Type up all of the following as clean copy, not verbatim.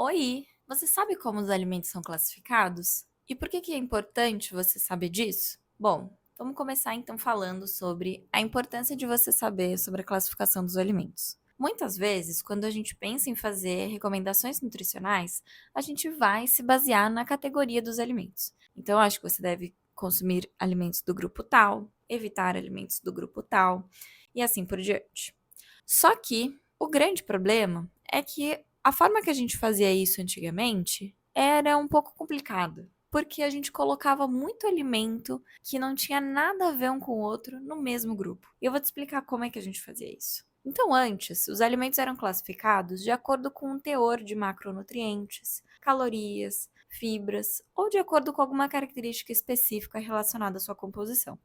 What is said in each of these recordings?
Oi, você sabe como os alimentos são classificados? E por que é importante você saber disso? Bom, vamos começar então falando sobre a importância de você saber sobre a classificação dos alimentos. Muitas vezes, quando a gente pensa em fazer recomendações nutricionais, a gente vai se basear na categoria dos alimentos. Então, eu acho que você deve consumir alimentos do grupo tal, evitar alimentos do grupo tal, e assim por diante. Só que o grande problema é que a forma que a gente fazia isso antigamente era um pouco complicada, porque a gente colocava muito alimento que não tinha nada a ver um com o outro no mesmo grupo. E eu vou te explicar como é que a gente fazia isso. Então, antes, os alimentos eram classificados de acordo com o teor de macronutrientes, calorias, fibras ou de acordo com alguma característica específica relacionada à sua composição.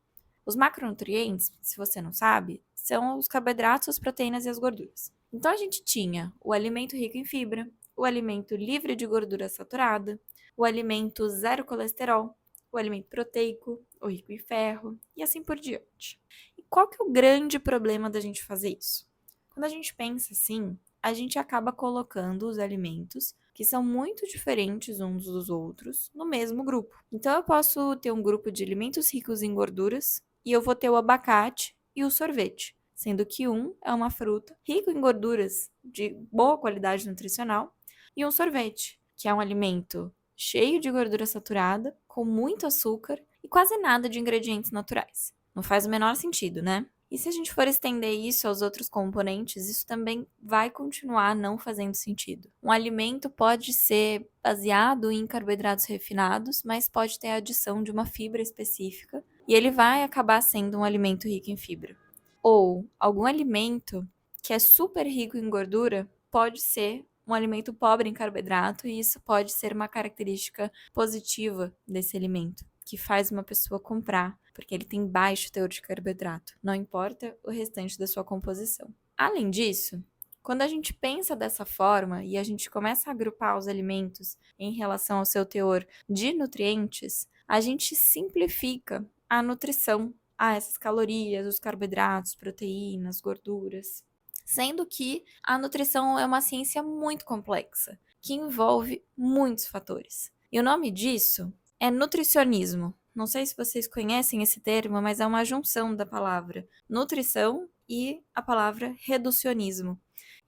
Os macronutrientes, se você não sabe, são os carboidratos, as proteínas e as gorduras. Então a gente tinha o alimento rico em fibra, o alimento livre de gordura saturada, o alimento zero colesterol, o alimento proteico, o rico em ferro e assim por diante. E qual que é o grande problema da gente fazer isso? Quando a gente pensa assim, a gente acaba colocando os alimentos que são muito diferentes uns dos outros no mesmo grupo. Então eu posso ter um grupo de alimentos ricos em gorduras e eu vou ter o abacate e o sorvete, sendo que um é uma fruta rico em gorduras de boa qualidade nutricional e um sorvete, que é um alimento cheio de gordura saturada, com muito açúcar e quase nada de ingredientes naturais. Não faz o menor sentido, né? E se a gente for estender isso aos outros componentes, isso também vai continuar não fazendo sentido. Um alimento pode ser baseado em carboidratos refinados, mas pode ter a adição de uma fibra específica, e ele vai acabar sendo um alimento rico em fibra. Ou algum alimento que é super rico em gordura pode ser um alimento pobre em carboidrato, e isso pode ser uma característica positiva desse alimento, que faz uma pessoa comprar, porque ele tem baixo teor de carboidrato, não importa o restante da sua composição. Além disso, quando a gente pensa dessa forma e a gente começa a agrupar os alimentos em relação ao seu teor de nutrientes, a gente simplifica a nutrição a essas calorias, os carboidratos, proteínas, gorduras. Sendo que a nutrição é uma ciência muito complexa, que envolve muitos fatores. E o nome disso é nutricionismo. Não sei se vocês conhecem esse termo, mas é uma junção da palavra nutrição e a palavra reducionismo.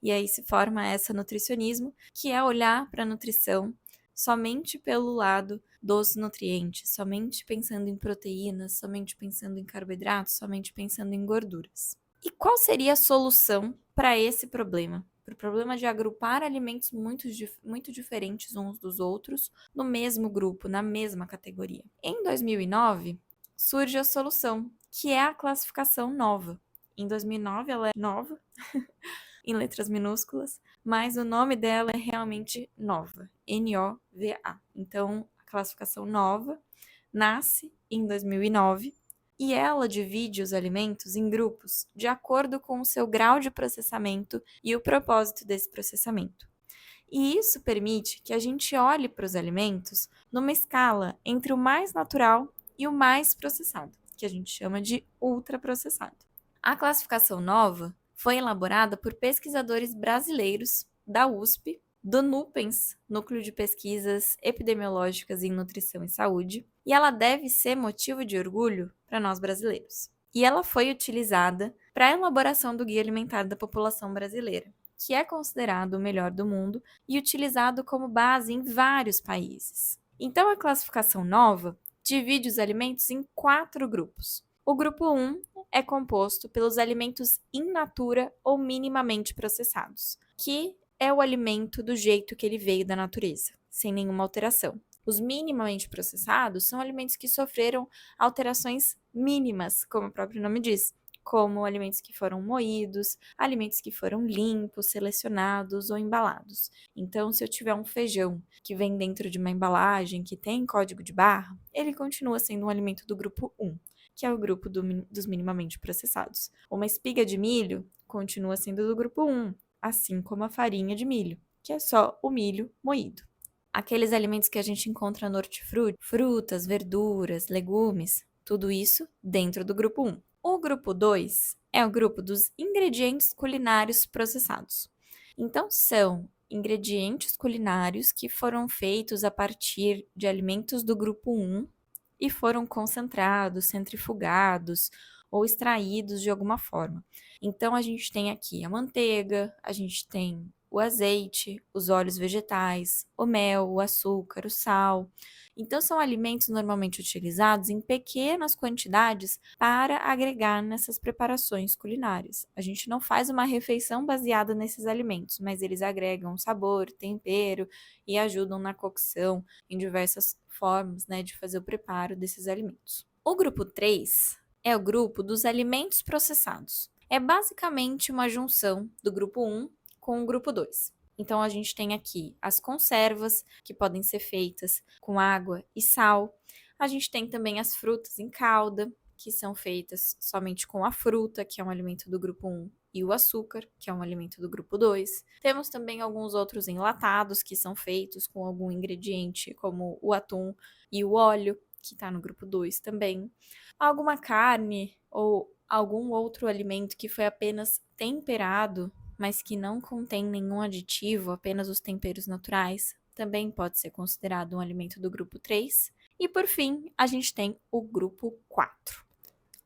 E aí se forma essa nutricionismo, que é olhar para a nutrição somente pelo lado dos nutrientes, somente pensando em proteínas, somente pensando em carboidratos, somente pensando em gorduras. E qual seria a solução para esse problema? Para o problema de agrupar alimentos muito diferentes uns dos outros no mesmo grupo, na mesma categoria. Em 2009, surge a solução, que é a classificação nova. Em 2009, ela é nova, em letras minúsculas, mas o nome dela é realmente Nova, Nova. Então, a classificação nova nasce em 2009 e ela divide os alimentos em grupos de acordo com o seu grau de processamento e o propósito desse processamento. E isso permite que a gente olhe para os alimentos numa escala entre o mais natural e o mais processado, que a gente chama de ultraprocessado. A classificação nova foi elaborada por pesquisadores brasileiros da USP, do NUPENS, Núcleo de Pesquisas Epidemiológicas em Nutrição e Saúde, e ela deve ser motivo de orgulho para nós brasileiros. E ela foi utilizada para a elaboração do Guia Alimentar da População Brasileira, que é considerado o melhor do mundo e utilizado como base em vários países. Então, a classificação nova divide os alimentos em 4 grupos. O grupo 1 é composto pelos alimentos in natura ou minimamente processados, que é o alimento do jeito que ele veio da natureza, sem nenhuma alteração. Os minimamente processados são alimentos que sofreram alterações mínimas, como o próprio nome diz, como alimentos que foram moídos, alimentos que foram limpos, selecionados ou embalados. Então, se eu tiver um feijão que vem dentro de uma embalagem que tem código de barra, ele continua sendo um alimento do grupo 1, que é o grupo dos minimamente processados. Uma espiga de milho continua sendo do grupo 1, assim como a farinha de milho, que é só o milho moído. Aqueles alimentos que a gente encontra no hortifruti, frutas, verduras, legumes, tudo isso dentro do grupo 1. O grupo 2 é o grupo dos ingredientes culinários processados. Então, são ingredientes culinários que foram feitos a partir de alimentos do grupo 1 e foram concentrados, centrifugados ou extraídos de alguma forma. Então, a gente tem aqui a manteiga, a gente tem o azeite, os óleos vegetais, o mel, o açúcar, o sal. Então, são alimentos normalmente utilizados em pequenas quantidades para agregar nessas preparações culinárias. A gente não faz uma refeição baseada nesses alimentos, mas eles agregam sabor, tempero e ajudam na cocção em diversas formas, né, de fazer o preparo desses alimentos. O grupo 3 é o grupo dos alimentos processados. É basicamente uma junção do grupo 1 com o grupo 2. Então, a gente tem aqui as conservas, que podem ser feitas com água e sal. A gente tem também as frutas em calda, que são feitas somente com a fruta, que é um alimento do grupo 1, e o açúcar, que é um alimento do grupo 2. Temos também alguns outros enlatados, que são feitos com algum ingrediente, como o atum e o óleo, que está no grupo 2 também. Alguma carne ou algum outro alimento que foi apenas temperado, mas que não contém nenhum aditivo, apenas os temperos naturais, também pode ser considerado um alimento do grupo 3. E por fim, a gente tem o grupo 4.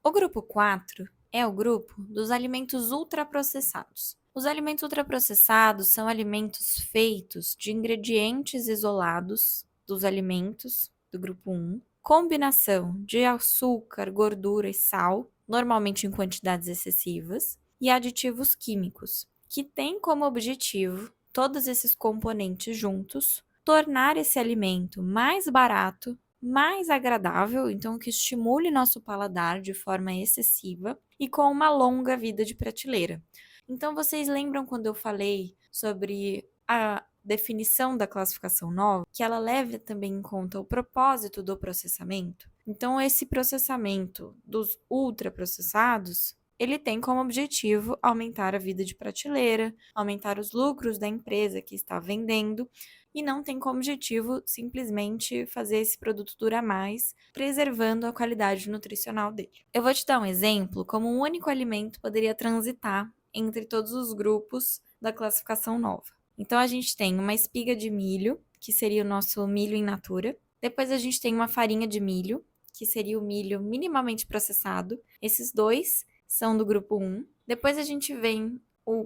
O grupo 4 é o grupo dos alimentos ultraprocessados. Os alimentos ultraprocessados são alimentos feitos de ingredientes isolados dos alimentos do grupo 1, combinação de açúcar, gordura e sal, normalmente em quantidades excessivas, e aditivos químicos, que têm como objetivo, todos esses componentes juntos, tornar esse alimento mais barato, mais agradável, então que estimule nosso paladar de forma excessiva e com uma longa vida de prateleira. Então, vocês lembram quando eu falei sobre a definição da classificação nova, que ela leva também em conta o propósito do processamento? Então, esse processamento dos ultraprocessados, ele tem como objetivo aumentar a vida de prateleira, aumentar os lucros da empresa que está vendendo, e não tem como objetivo simplesmente fazer esse produto durar mais, preservando a qualidade nutricional dele. Eu vou te dar um exemplo como um único alimento poderia transitar entre todos os grupos da classificação nova. Então, a gente tem uma espiga de milho, que seria o nosso milho in natura. Depois, a gente tem uma farinha de milho, que seria o milho minimamente processado. Esses dois são do grupo 1. Depois, a gente vem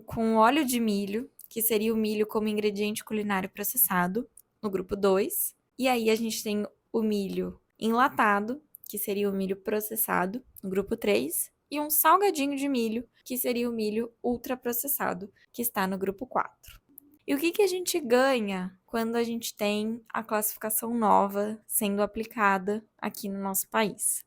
com óleo de milho, que seria o milho como ingrediente culinário processado, no grupo 2. E aí, a gente tem o milho enlatado, que seria o milho processado, no grupo 3. E um salgadinho de milho, que seria o milho ultraprocessado, que está no grupo 4. E o que a gente ganha quando a gente tem a classificação nova sendo aplicada aqui no nosso país?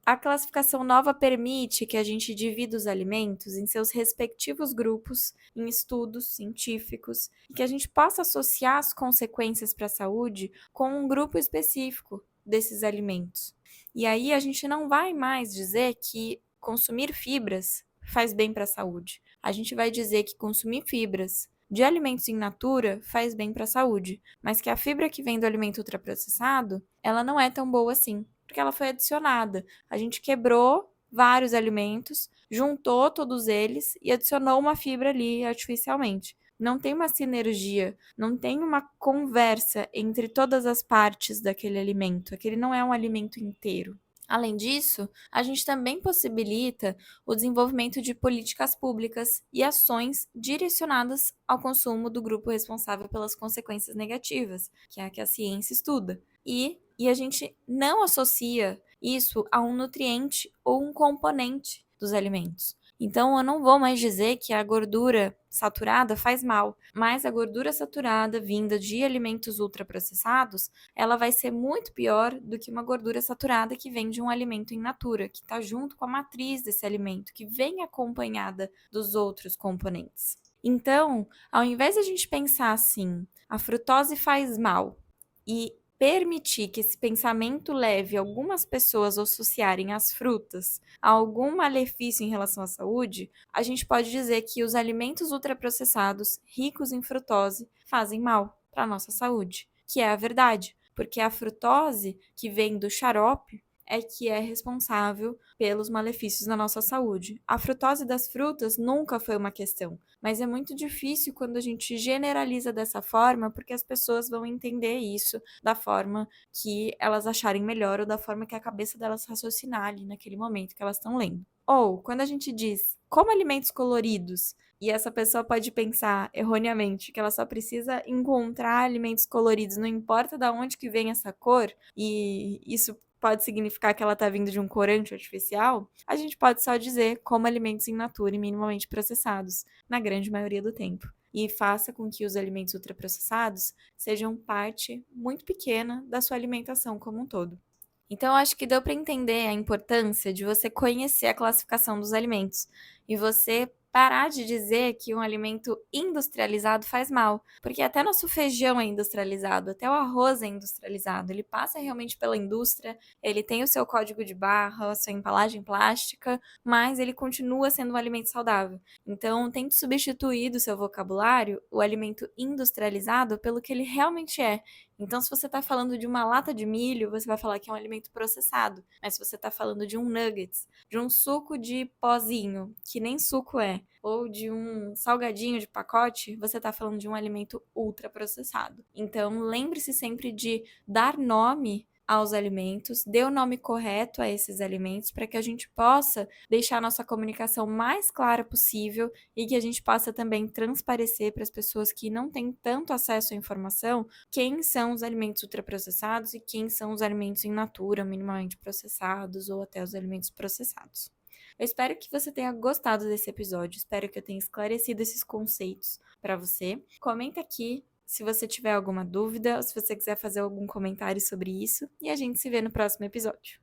A classificação nova permite que a gente divida os alimentos em seus respectivos grupos, em estudos científicos, e que a gente possa associar as consequências para a saúde com um grupo específico desses alimentos. E aí a gente não vai mais dizer que consumir fibras faz bem para a saúde. A gente vai dizer que consumir fibras de alimentos in natura faz bem para a saúde, mas que a fibra que vem do alimento ultraprocessado, ela não é tão boa assim, porque ela foi adicionada. A gente quebrou vários alimentos, juntou todos eles e adicionou uma fibra ali artificialmente. Não tem uma sinergia, não tem uma conversa entre todas as partes daquele alimento. Aquele não é um alimento inteiro. Além disso, a gente também possibilita o desenvolvimento de políticas públicas e ações direcionadas ao consumo do grupo responsável pelas consequências negativas, que é a que a ciência estuda. E a gente não associa isso a um nutriente ou um componente dos alimentos. Então, eu não vou mais dizer que a gordura saturada faz mal, mas a gordura saturada vinda de alimentos ultraprocessados, ela vai ser muito pior do que uma gordura saturada que vem de um alimento in natura, que está junto com a matriz desse alimento, que vem acompanhada dos outros componentes. Então, ao invés de a gente pensar assim, a frutose faz mal, e permitir que esse pensamento leve algumas pessoas a associarem as frutas a algum malefício em relação à saúde, a gente pode dizer que os alimentos ultraprocessados ricos em frutose fazem mal para a nossa saúde, que é a verdade, porque a frutose que vem do xarope, é que é responsável pelos malefícios na nossa saúde. A frutose das frutas nunca foi uma questão, mas é muito difícil quando a gente generaliza dessa forma, porque as pessoas vão entender isso da forma que elas acharem melhor ou da forma que a cabeça delas raciocinar ali naquele momento que elas estão lendo. Ou quando a gente diz como alimentos coloridos, e essa pessoa pode pensar erroneamente que ela só precisa encontrar alimentos coloridos, não importa de onde que vem essa cor, e isso pode significar que ela está vindo de um corante artificial, a gente pode só dizer como alimentos in natura e minimamente processados, na grande maioria do tempo. E faça com que os alimentos ultraprocessados sejam parte muito pequena da sua alimentação como um todo. Então, eu acho que deu para entender a importância de você conhecer a classificação dos alimentos e você parar de dizer que um alimento industrializado faz mal, porque até nosso feijão é industrializado, até o arroz é industrializado, ele passa realmente pela indústria, ele tem o seu código de barra, a sua embalagem plástica, mas ele continua sendo um alimento saudável. Então, tente substituir do seu vocabulário o alimento industrializado pelo que ele realmente é. Então, se você está falando de uma lata de milho, você vai falar que é um alimento processado. Mas se você está falando de um nuggets, de um suco de pozinho, que nem suco é, ou de um salgadinho de pacote, você está falando de um alimento ultraprocessado. Então, lembre-se sempre de dar nome aos alimentos, dê o nome correto a esses alimentos para que a gente possa deixar a nossa comunicação mais clara possível e que a gente possa também transparecer para as pessoas que não têm tanto acesso à informação quem são os alimentos ultraprocessados e quem são os alimentos in natura, minimamente processados ou até os alimentos processados. Eu espero que você tenha gostado desse episódio, espero que eu tenha esclarecido esses conceitos para você. Comenta aqui se você tiver alguma dúvida ou se você quiser fazer algum comentário sobre isso e a gente se vê no próximo episódio.